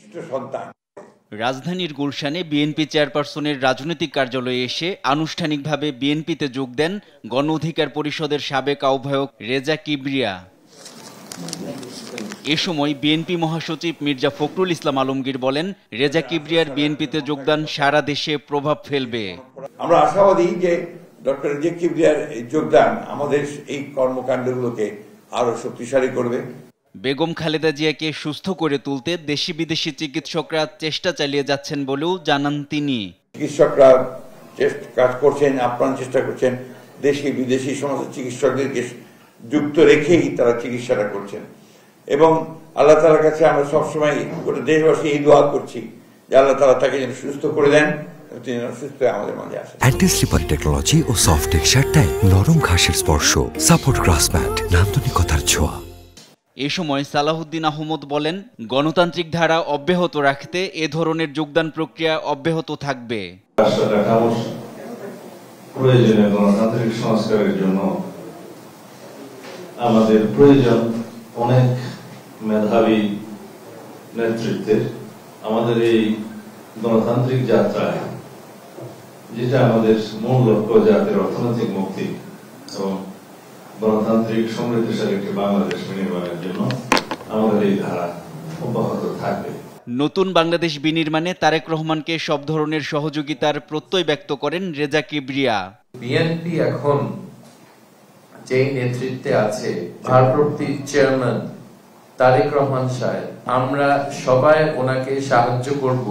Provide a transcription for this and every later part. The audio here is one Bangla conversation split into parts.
বিশিষ্ট সন্তান। রাজধানীর গুলশানে বিএনপি চেয়ারপারসনের রাজনৈতিক কার্যালয়ে এসে আনুষ্ঠানিকভাবে বিএনপিতে যোগ দেন গণ অধিকার পরিষদের সাবেক আহ্বায়ক রেজা কিবরিয়া। এ সময় বিএনপি মহাসচিব মির্জা ফখরুল ইসলাম আলমগীর বলেন, রেজা কিবরিয়ার বিএনপিতে যোগদান সারা দেশে প্রভাব ফেলবে। আমরা আশাবাদী যে ডক্টর রেজা কিবরিয়ার যোগদান আমাদের এই কর্মকাণ্ডগুলোকে আরো শক্তিশালী করবে। বেগম খালেদা জিয়াকে সুস্থ করে তুলতে দেশি বিদেশি চিকিৎসকরা চেষ্টা চালিয়ে যাচ্ছেন বলেও জানান তিনি। চিকিৎসকরা কাজ করছেন, আপ্রাণ চেষ্টা করছেন, দেশি বিদেশি সমস্ত চিকিৎসকদেরকে যুক্ত রেখেই তারা চিকিৎসাটা করছেন এবং আল্লাহ তাআলার কাছে আমরা সবসময় গোটা দেশবাসী এই দোয়া করছি যে আল্লাহ তাআলা তাকে যেন সুস্থ করে দেন, তিনি সুস্থ হয়ে আমাদের মাঝে আসেন। অ্যান্টি স্লিপারি টেকনোলজি ও সফট টেক্সচারটাই নরম ঘাসের স্পর্শ, সাপোর্ট গ্রাস ম্যাট, নান্দনিকতার ছোঁয়া। এ সময় সালাহুদ্দিন আহমদ বলেন, গণতান্ত্রিক ধারা অব্যাহত রাখতে এ ধরনের যোগদান প্রক্রিয়া অব্যাহত থাকবে। প্রয়োজনীয় গণতান্ত্রিক সংস্কারের জন্য আমাদের প্রয়োজন অনেক মেধাবী নেতৃত্বের। আমাদের এই গণতান্ত্রিক যাত্রায় যেটা আমাদের মূল লক্ষ্য, জাতির অর্থনৈতিক মুক্তি এবং গণতান্ত্রিক সমৃদ্ধশালী একটি বাংলাদেশ বিনির্মাণের জন্য আমাদের এই ধারা অব্যাহত থাকবে। নতুন বাংলাদেশ বিনির্মাণে তারেক রহমানকে সব ধরনের সহযোগিতার প্রত্যয় ব্যক্ত করেন রেজা কিবরিয়া। বিএনপি এখন যে নেতৃত্বে আছে, ভারপ্রাপ্ত চেয়ারম্যান তারেক রহমান সাহেব, আমরা সবাই ওনাকে সাহায্য করব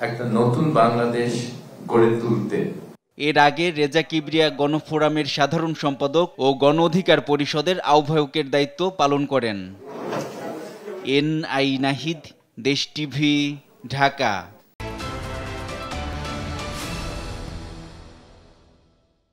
একটা নতুন বাংলাদেশ গড়ে তুলতে। এর আগে রেজা কিবরিয়া গণফোরামের সাধারণ সম্পাদক ও গণ অধিকার পরিষদের আহ্বায়কের দায়িত্ব পালন করেন। এনআই নাহিদ, দেশ টিভি, ঢাকা।